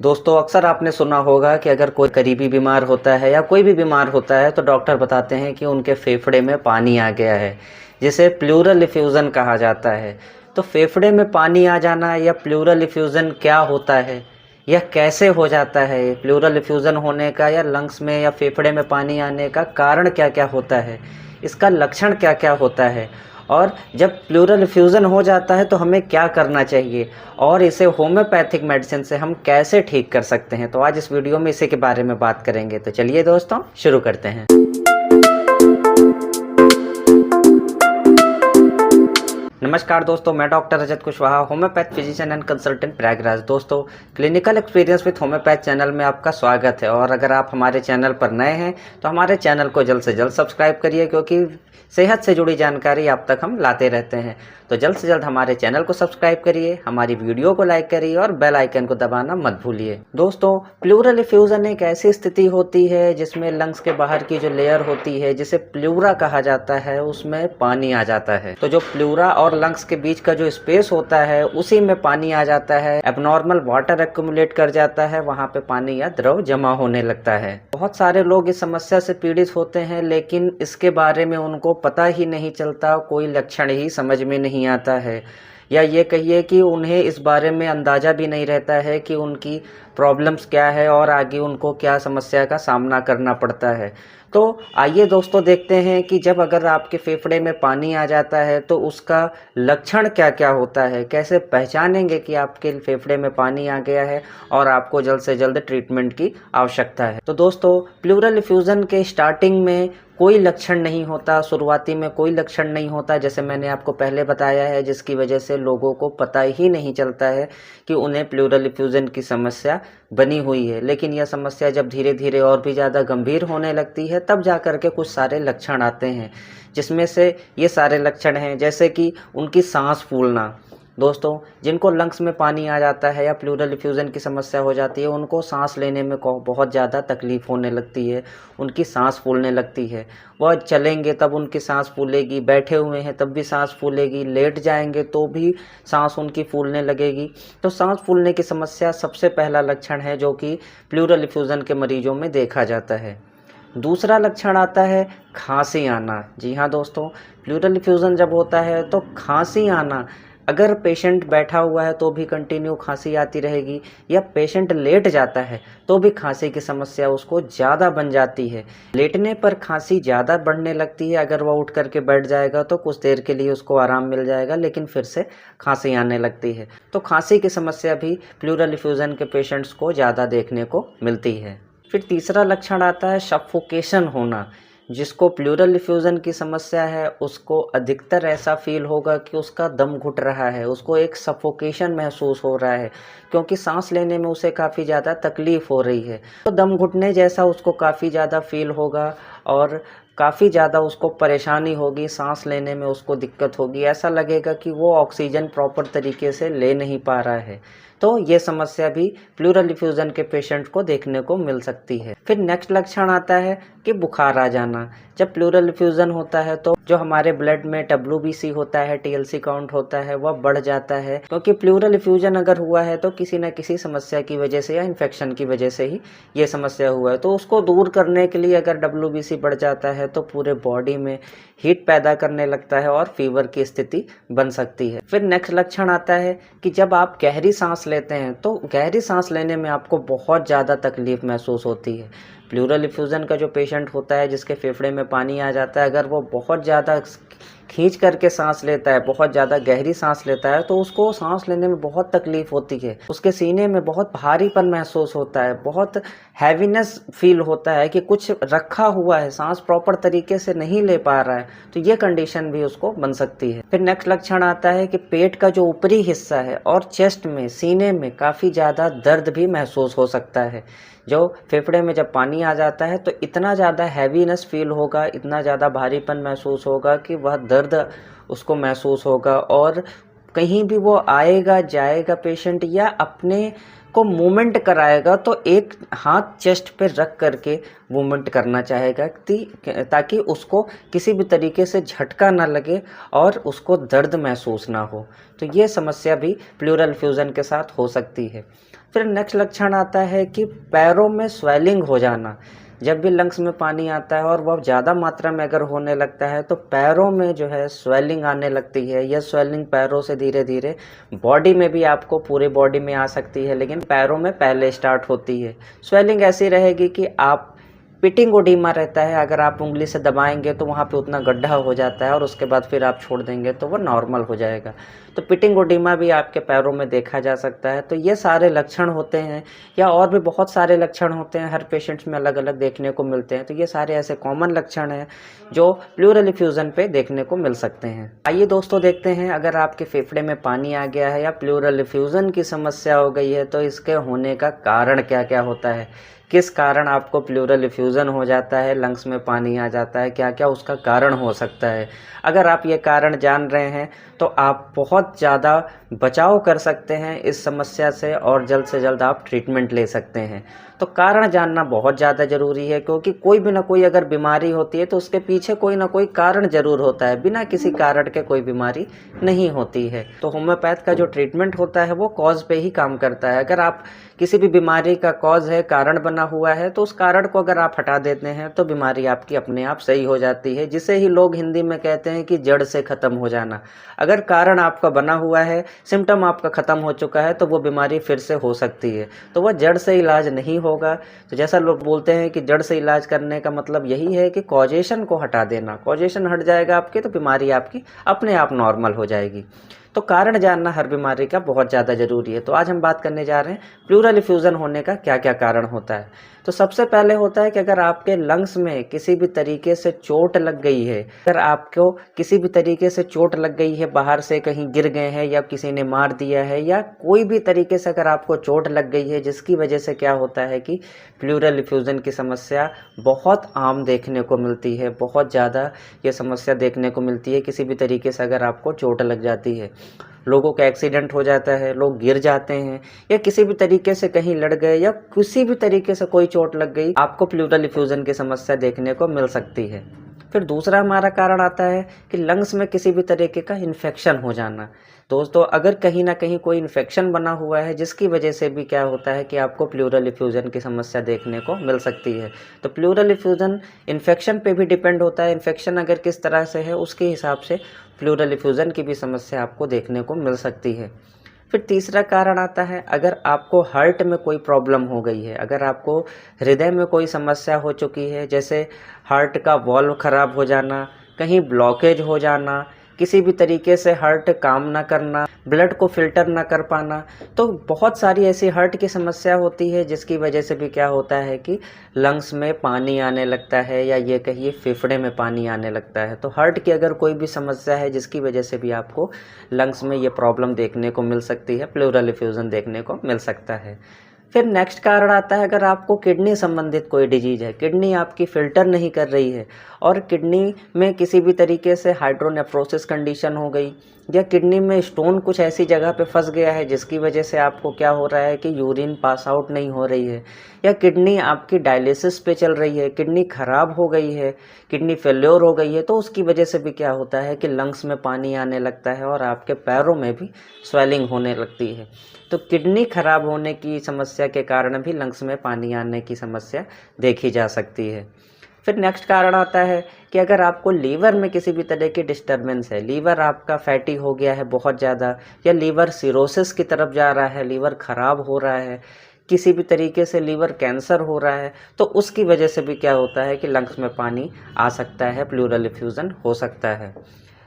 दोस्तों अक्सर आपने सुना होगा कि अगर कोई करीबी बीमार होता है या कोई भी बीमार होता है तो डॉक्टर बताते हैं कि उनके फेफड़े में पानी आ गया है, जिसे प्लूरल इफ्यूज़न कहा जाता है। तो फेफड़े में पानी आ जाना या प्लूरल इफ्यूज़न क्या होता है या कैसे हो जाता है, प्लूरल इफ्यूज़न होने का या लंग्स में या फेफड़े में पानी आने का कारण क्या क्या होता है, इसका लक्षण क्या क्या होता है, और जब प्लूरल इफ्यूज़न हो जाता है तो हमें क्या करना चाहिए और इसे होम्योपैथिक मेडिसिन से हम कैसे ठीक कर सकते हैं। तो आज इस वीडियो में इसी के बारे में बात करेंगे। तो चलिए दोस्तों शुरू करते हैं। नमस्कार दोस्तों, मैं doctor Rajat Kushwaha, homeopath physician and consultant Prayagraj. दोस्तों clinical experience with homeopath channel में आपका स्वागत है। और अगर आप हमारे चैनल पर नए हैं तो हमारे चैनल को जल्द से जल्द सब्सक्राइब करिए, क्योंकि सेहत से जुड़ी जानकारी आप तक हम लाते रहते हैं। तो जल्द से जल्द हमारे चैनल को सब्सक्राइब करिए, हमारी वीडियो को लाइक करिए और बेल आइकन को दबाना मत भूलिए। दोस्तों प्लूरल इफ्यूज़न एक ऐसी स्थिति होती है जिसमें लंग्स के बाहर की जो लेयर होती है, जिसे प्लूरा कहा जाता है, उसमें पानी आ जाता है। तो जो प्लूरा और लंग्स के बीच का जो स्पेस होता है उसी में पानी आ जाता है। एबनॉर्मल वाटर एक्यूमुलेट कर जाता है, वहाँ पे पानी या द्रव जमा होने लगता है। बहुत सारे लोग इस समस्या से पीड़ित होते हैं, लेकिन इसके बारे में उनको पता ही नहीं चलता, कोई लक्षण ही समझ में नहीं आता है, या ये कहिए कि उन्हें इस बारे में अंदाज़ा भी नहीं रहता है कि उनकी प्रॉब्लम्स क्या है और आगे उनको क्या समस्या का सामना करना पड़ता है। तो आइए दोस्तों देखते हैं कि जब अगर आपके फेफड़े में पानी आ जाता है तो उसका लक्षण क्या क्या होता है, कैसे पहचानेंगे कि आपके फेफड़े में पानी आ गया है और आपको जल्द से जल्द ट्रीटमेंट की आवश्यकता है। तो दोस्तों प्लूरल इफ्यूज़न के स्टार्टिंग में कोई लक्षण नहीं होता, शुरुआती में कोई लक्षण नहीं होता, जैसे मैंने आपको पहले बताया है, जिसकी वजह से लोगों को पता ही नहीं चलता है कि उन्हें प्लूरल इफ्यूज़न की समस्या बनी हुई है। लेकिन यह समस्या जब धीरे धीरे और भी ज़्यादा गंभीर होने लगती है तब जा कर के कुछ सारे लक्षण आते हैं, जिसमें से ये सारे लक्षण हैं जैसे कि उनकी सांस फूलना। दोस्तों जिनको लंग्स में पानी आ जाता है या प्लूरल इफ्यूज़न की समस्या हो जाती है, उनको सांस लेने में बहुत ज़्यादा तकलीफ़ होने लगती है, उनकी सांस फूलने लगती है। वह चलेंगे तब उनकी सांस फूलेगी, बैठे हुए हैं तब भी सांस फूलेगी, लेट जाएंगे तो भी सांस उनकी फूलने लगेगी। तो सांस फूलने की समस्या सबसे पहला लक्षण है जो कि प्लूरल इफ्यूज़न के मरीजों में देखा जाता है। दूसरा लक्षण आता है खांसी आना। जी हाँ दोस्तों, प्लूरल इफ्यूज़न जब होता है तो खांसी आना, अगर पेशेंट बैठा हुआ है तो भी कंटिन्यू खांसी आती रहेगी, या पेशेंट लेट जाता है तो भी खांसी की समस्या उसको ज़्यादा बन जाती है। लेटने पर खांसी ज़्यादा बढ़ने लगती है, अगर वह उठ करके बैठ जाएगा तो कुछ देर के लिए उसको आराम मिल जाएगा, लेकिन फिर से खांसी आने लगती है। तो खांसी की समस्या भी प्लूरल इफ्यूज़न के पेशेंट्स को ज़्यादा देखने को मिलती है। फिर तीसरा लक्षण आता है सफोकेशन होना। जिसको प्लूरल इफ्यूज़न की समस्या है उसको अधिकतर ऐसा फील होगा कि उसका दम घुट रहा है, उसको एक सफोकेशन महसूस हो रहा है, क्योंकि सांस लेने में उसे काफ़ी ज़्यादा तकलीफ़ हो रही है। तो दम घुटने जैसा उसको काफ़ी ज़्यादा फील होगा और काफ़ी ज़्यादा उसको परेशानी होगी, सांस लेने में उसको दिक्कत होगी, ऐसा लगेगा कि वो ऑक्सीजन प्रॉपर तरीके से ले नहीं पा रहा है। तो ये समस्या भी प्लूरल इफ्यूज़न के पेशेंट को देखने को मिल सकती है। फिर नेक्स्ट लक्षण आता है कि बुखार आ जाना। जब प्लूरल इफ्यूज़न होता है तो जो हमारे ब्लड में WBC होता है, TLC काउंट होता है, वह बढ़ जाता है, क्योंकि प्लूरल इफ्यूज़न अगर हुआ है तो किसी न किसी समस्या की वजह से या इन्फेक्शन की वजह से ही ये समस्या हुआ है। तो उसको दूर करने के लिए अगर WBC बढ़ जाता है तो पूरे बॉडी में हीट पैदा करने लगता है और फीवर की स्थिति बन सकती है। फिर नेक्स्ट लक्षण आता है कि जब आप गहरी सांस लेते हैं तो गहरी सांस लेने में आपको बहुत ज़्यादा तकलीफ़ महसूस होती है। प्लूरल इफ्यूज़न का जो पेशेंट होता है जिसके फेफड़े में पानी आ जाता है, अगर वो बहुत ज़्यादा खींच करके सांस लेता है, बहुत ज़्यादा गहरी सांस लेता है, तो उसको सांस लेने में बहुत तकलीफ़ होती है। उसके सीने में बहुत भारीपन महसूस होता है, बहुत हैवीनेस फील होता है कि कुछ रखा हुआ है, सांस प्रॉपर तरीके से नहीं ले पा रहा है। तो ये कंडीशन भी उसको बन सकती है। फिर नेक्स्ट लक्षण आता है कि पेट का जो ऊपरी हिस्सा है और चेस्ट में, सीने में काफ़ी ज़्यादा दर्द भी महसूस हो सकता है। जो फेफड़े में जब पानी आ जाता है तो इतना ज़्यादा हैवीनेस फील होगा, इतना ज़्यादा भारीपन महसूस होगा कि वह दर्द उसको महसूस होगा, और कहीं भी वो आएगा जाएगा पेशेंट या अपने को मूवमेंट कराएगा तो एक हाथ चेस्ट पे रख करके मूवमेंट करना चाहेगा ताकि उसको किसी भी तरीके से झटका ना लगे और उसको दर्द महसूस ना हो। तो ये समस्या भी प्लूरल एफ्यूज़न के साथ हो सकती है। फिर नेक्स्ट लक्षण आता है कि पैरों में स्वेलिंग हो जाना। जब भी लंग्स में पानी आता है और वह ज़्यादा मात्रा में अगर होने लगता है तो पैरों में जो है स्वेलिंग आने लगती है। यह स्वेलिंग पैरों से धीरे धीरे बॉडी में भी, आपको पूरे बॉडी में आ सकती है, लेकिन पैरों में पहले स्टार्ट होती है। स्वेलिंग ऐसी रहेगी कि आप पिटिंग ओडीमा रहता है, अगर आप उंगली से दबाएंगे तो वहाँ पे उतना गड्ढा हो जाता है और उसके बाद फिर आप छोड़ देंगे तो वो नॉर्मल हो जाएगा। तो पिटिंग ओडीमा भी आपके पैरों में देखा जा सकता है। तो ये सारे लक्षण होते हैं, या और भी बहुत सारे लक्षण होते हैं, हर पेशेंट्स में अलग अलग देखने को मिलते हैं। तो ये सारे ऐसे कॉमन लक्षण हैं जो प्लूरल एफ्यूज़न पे देखने को मिल सकते हैं। आइए दोस्तों देखते हैं, अगर आपके फेफड़े में पानी आ गया है या प्लूरल एफ्यूज़न की समस्या हो गई है तो इसके होने का कारण क्या क्या होता है, किस कारण आपको प्लूरल एफ्यूज़न हो जाता है, लंग्स में पानी आ जाता है, क्या क्या उसका कारण हो सकता है। अगर आप ये कारण जान रहे हैं तो आप बहुत ज़्यादा बचाव कर सकते हैं इस समस्या से और जल्द से जल्द आप ट्रीटमेंट ले सकते हैं। तो कारण जानना बहुत ज़्यादा ज़रूरी है, क्योंकि कोई भी ना कोई अगर बीमारी होती है तो उसके पीछे कोई ना कोई कारण ज़रूर होता है, बिना किसी कारण के कोई बीमारी नहीं होती है। तो होम्योपैथ का जो ट्रीटमेंट होता है वो कॉज पे ही काम करता है। अगर आप किसी भी बीमारी का कॉज है, कारण बना हुआ है, तो उस कारण को अगर आप हटा देते हैं तो बीमारी आपकी अपने आप सही हो जाती है, जिसे ही लोग हिंदी में कहते हैं कि जड़ से ख़त्म हो जाना। अगर कारण आपका बना हुआ है, सिम्टम आपका ख़त्म हो चुका है, तो वो बीमारी फिर से हो सकती है, तो वह जड़ से इलाज नहीं होगा। तो जैसा लोग बोलते हैं कि जड़ से इलाज करने का मतलब यही है कि कॉजेशन को हटा देना। कॉजेशन हट जाएगा आपके तो बीमारी आपकी अपने आप नॉर्मल हो जाएगी। तो कारण जानना हर बीमारी का बहुत ज़्यादा ज़रूरी है। तो आज हम बात करने जा रहे हैं प्लूरल एफ्यूज़न होने का क्या क्या कारण होता है। तो सबसे पहले होता है कि अगर आपके लंग्स में किसी भी तरीके से चोट लग गई है, अगर आपको किसी भी तरीके से चोट लग गई है, बाहर से कहीं गिर गए हैं या किसी ने मार दिया है, या कोई भी तरीके से अगर आपको चोट लग गई है जिसकी वजह से क्या होता है कि प्लूरल एफ्यूज़न की समस्या बहुत आम देखने को मिलती है, बहुत ज़्यादा ये समस्या देखने को मिलती है। किसी भी तरीके से अगर आपको चोट लग जाती है, लोगों का एक्सीडेंट हो जाता है, लोग गिर जाते हैं, या किसी भी तरीके से कहीं लड़ गए, या किसी भी तरीके से कोई चोट लग गई, आपको प्लूरल एफ्यूज़न की समस्या देखने को मिल सकती है। फिर दूसरा हमारा कारण आता है कि लंग्स में किसी भी तरीके का इन्फेक्शन हो जाना। दोस्तों, अगर कहीं ना कहीं कोई इन्फेक्शन बना हुआ है जिसकी वजह से भी क्या होता है कि आपको प्लूरल एफ्यूज़न की समस्या देखने को मिल सकती है। तो प्लूरल एफ्यूज़न इन्फेक्शन पे भी डिपेंड होता है। इन्फेक्शन अगर किस तरह से है उसके हिसाब से प्लूरल एफ्यूज़न की भी समस्या आपको देखने को मिल सकती है। फिर तीसरा कारण आता है, अगर आपको हार्ट में कोई प्रॉब्लम हो गई है, अगर आपको हृदय में कोई समस्या हो चुकी है, जैसे हार्ट का वॉल्व ख़राब हो जाना, कहीं ब्लॉकेज हो जाना, किसी भी तरीके से हार्ट काम ना करना, ब्लड को फिल्टर ना कर पाना, तो बहुत सारी ऐसी हार्ट की समस्या होती है जिसकी वजह से भी क्या होता है कि लंग्स में पानी आने लगता है, या ये कहिए फेफड़े में पानी आने लगता है। तो हार्ट की अगर कोई भी समस्या है जिसकी वजह से भी आपको लंग्स में ये प्रॉब्लम देखने को मिल सकती है, प्लूरल एफ्यूज़न देखने को मिल सकता है। फिर नेक्स्ट कारण आता है, अगर आपको किडनी संबंधित कोई डिजीज़ है, किडनी आपकी फ़िल्टर नहीं कर रही है और किडनी में किसी भी तरीके से हाइड्रोनेफ्रोसिस कंडीशन हो गई, या किडनी में स्टोन कुछ ऐसी जगह पे फंस गया है जिसकी वजह से आपको क्या हो रहा है कि यूरिन पास आउट नहीं हो रही है, या किडनी आपकी डायलिसिस पे चल रही है, किडनी ख़राब हो गई है, किडनी फेल्योर हो गई है, तो उसकी वजह से भी क्या होता है कि लंग्स में पानी आने लगता है और आपके पैरों में भी स्वेलिंग होने लगती है। तो किडनी खराब होने की समस्या के कारण भी लंग्स में पानी आने की समस्या देखी जा सकती है। फिर नेक्स्ट कारण आता है कि अगर आपको लीवर में किसी भी तरह की डिस्टर्बेंस है, लीवर आपका फैटी हो गया है बहुत ज़्यादा, या लीवर सिरोसिस की तरफ जा रहा है, लीवर ख़राब हो रहा है, किसी भी तरीके से लीवर कैंसर हो रहा है, तो उसकी वजह से भी क्या होता है कि लंग्स में पानी आ सकता है, प्लूरल एफ्यूज़न हो सकता है।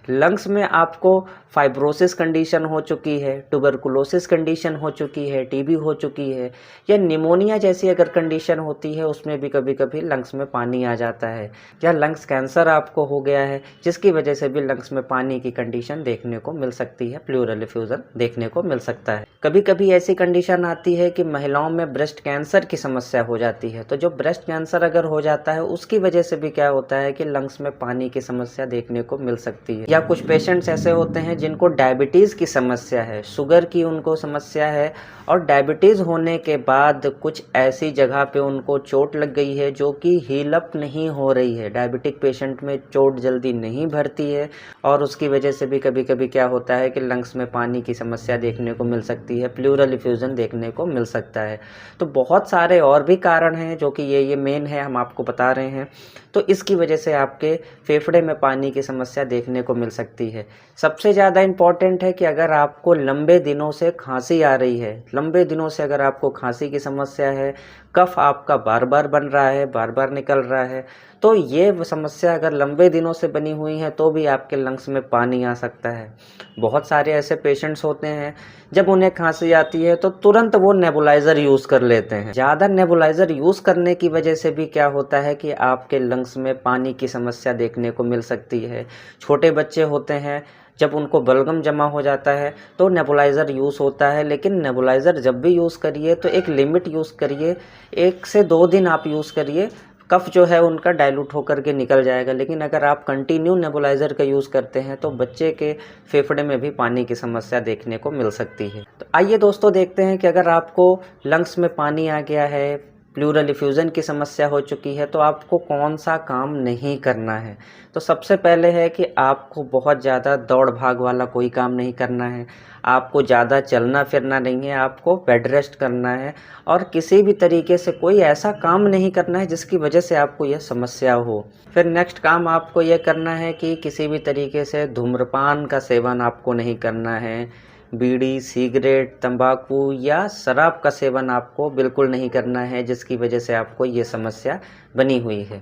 लंग्स में आपको फाइब्रोसिस कंडीशन हो चुकी है, ट्यूबरकुलोसिस कंडीशन हो चुकी है, टीबी हो चुकी है, या निमोनिया जैसी अगर कंडीशन होती है उसमें भी कभी कभी लंग्स में पानी आ जाता है, या लंग्स कैंसर आपको हो गया है जिसकी वजह से भी लंग्स में पानी की कंडीशन देखने को मिल सकती है, प्लूरल एफ्यूज़न देखने को मिल सकता है। कभी कभी ऐसी कंडीशन आती है कि महिलाओं में ब्रेस्ट कैंसर की समस्या हो जाती है, तो जो ब्रेस्ट कैंसर अगर हो जाता है उसकी वजह से भी क्या होता है कि लंग्स में पानी की समस्या देखने को मिल सकती है। या कुछ पेशेंट्स ऐसे होते हैं जिनको डायबिटीज़ की समस्या है, शुगर की उनको समस्या है और डायबिटीज़ होने के बाद कुछ ऐसी जगह पे उनको चोट लग गई है जो कि हील अप नहीं हो रही है। डायबिटिक पेशेंट में चोट जल्दी नहीं भरती है और उसकी वजह से भी कभी कभी क्या होता है कि लंग्स में पानी की समस्या देखने को मिल सकती है, प्लूरल इफ्यूज़न देखने को मिल सकता है। तो बहुत सारे और भी कारण हैं जो कि ये मेन है, हम आपको बता रहे हैं। तो इसकी वजह से आपके फेफड़े में पानी की समस्या देखने को मिल सकती है। सबसे ज़्यादा इम्पॉर्टेंट है कि अगर आपको लंबे दिनों से खांसी आ रही है, लंबे दिनों से अगर आपको खांसी की समस्या है, कफ आपका बार बार बन रहा है, बार बार निकल रहा है, तो ये समस्या अगर लंबे दिनों से बनी हुई है तो भी आपके लंग्स में पानी आ सकता है। बहुत सारे ऐसे पेशेंट्स होते हैं जब उन्हें खांसी आती है तो तुरंत वो नेबुलाइज़र यूज़ कर लेते हैं। ज़्यादा नेबुलाइज़र यूज़ करने की वजह से भी क्या होता है कि आपके लंग्स में पानी की समस्या देखने को मिल सकती है। छोटे बच्चे होते हैं, जब उनको बलगम जमा हो जाता है तो नेबुलाइज़र यूज़ होता है, लेकिन नेबुलाइज़र जब भी यूज़ करिए तो एक लिमिट यूज़ करिए। 1 से 2 दिन आप यूज़ करिए, कफ जो है उनका डाइल्यूट होकर के निकल जाएगा। लेकिन अगर आप कंटिन्यू नेबुलाइज़र का यूज़ करते हैं तो बच्चे के फेफड़े में भी पानी की समस्या देखने को मिल सकती है। तो आइए दोस्तों देखते हैं कि अगर आपको लंग्स में पानी आ गया है, प्लूरल इफ्यूज़न की समस्या हो चुकी है, तो आपको कौन सा काम नहीं करना है। तो सबसे पहले है कि आपको बहुत ज़्यादा दौड़ भाग वाला कोई काम नहीं करना है, आपको ज़्यादा चलना फिरना नहीं है, आपको बेड रेस्ट करना है और किसी भी तरीके से कोई ऐसा काम नहीं करना है जिसकी वजह से आपको यह समस्या हो। फिर नेक्स्ट काम आपको यह करना है कि किसी भी तरीके से धूम्रपान का सेवन आपको नहीं करना है। बीड़ी, सिगरेट, तंबाकू या शराब का सेवन आपको बिल्कुल नहीं करना है जिसकी वजह से आपको ये समस्या बनी हुई है।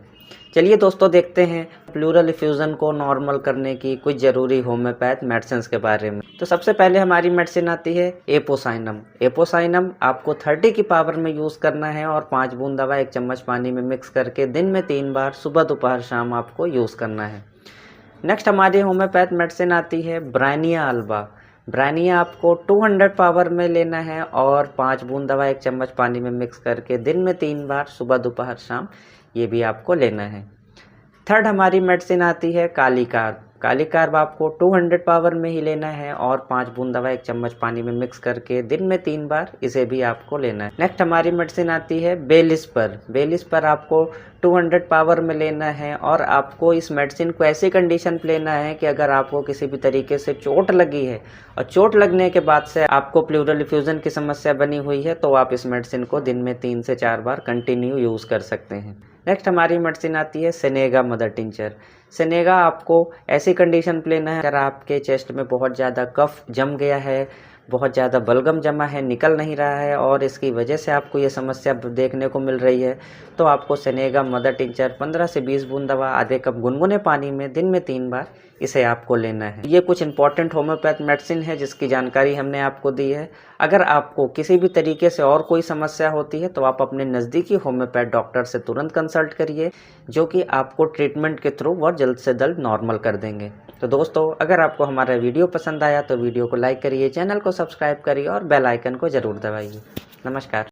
चलिए दोस्तों देखते हैं प्लूरल इफ्यूज़न को नॉर्मल करने की कुछ ज़रूरी होम्योपैथ मेडिसिन्स के बारे में। तो सबसे पहले हमारी मेडिसिन आती है एपोसाइनम। एपोसाइनम आपको 30 की पावर में यूज़ करना है और 5 बूंद दवा 1 चम्मच पानी में मिक्स करके दिन में 3 बार सुबह दोपहर शाम आपको यूज़ करना है। नेक्स्ट हमारी होम्योपैथ मेडिसिन आती है ब्रायनिया अल्बा। ब्रायनिया आपको 200 पावर में लेना है और 5 बूंद दवा 1 चम्मच पानी में मिक्स करके दिन में 3 बार सुबह दोपहर शाम ये भी आपको लेना है। थर्ड हमारी मेडिसिन आती है काली कार्ब। काली कार्ब आपको 200 पावर में ही लेना है और 5 बूंद दवा 1 चम्मच पानी में मिक्स करके दिन में 3 बार इसे भी आपको लेना है। नेक्स्ट हमारी मेडिसिन आती है बेलिस्पर। बेलिस्पर आपको 200 पावर में लेना है और आपको इस मेडिसिन को ऐसी कंडीशन पे लेना है कि अगर आपको किसी भी तरीके से चोट लगी है और चोट लगने के बाद से आपको प्लूरल इफ्यूज़न की समस्या बनी हुई है तो आप इस मेडिसिन को दिन में 3 से 4 बार कंटिन्यू यूज़ कर सकते हैं। नेक्स्ट हमारी मेडिसिन आती है सेनेगा मदर टिंचर। सेनेगा आपको ऐसी कंडीशन पे लेना है अगर आपके चेस्ट में बहुत ज़्यादा कफ जम गया है, बहुत ज़्यादा बलगम जमा है, निकल नहीं रहा है और इसकी वजह से आपको ये समस्या देखने को मिल रही है तो आपको सेनेगा मदर टिंचर 15 से 20 बूंद दवा आधे कप गुनगुने पानी में दिन में 3 बार इसे आपको लेना है। ये कुछ इंपॉर्टेंट होम्योपैथ मेडिसिन है जिसकी जानकारी हमने आपको दी है। अगर आपको किसी भी तरीके से और कोई समस्या होती है तो आप अपने नज़दीकी होम्योपैथ डॉक्टर से तुरंत कंसल्ट करिए, जो कि आपको ट्रीटमेंट के थ्रू वो जल्द से जल्द नॉर्मल कर देंगे। तो दोस्तों अगर आपको हमारा वीडियो पसंद आया तो वीडियो को लाइक करिए, चैनल को सब्सक्राइब करिए और बेल आइकन को ज़रूर दबाइए। नमस्कार।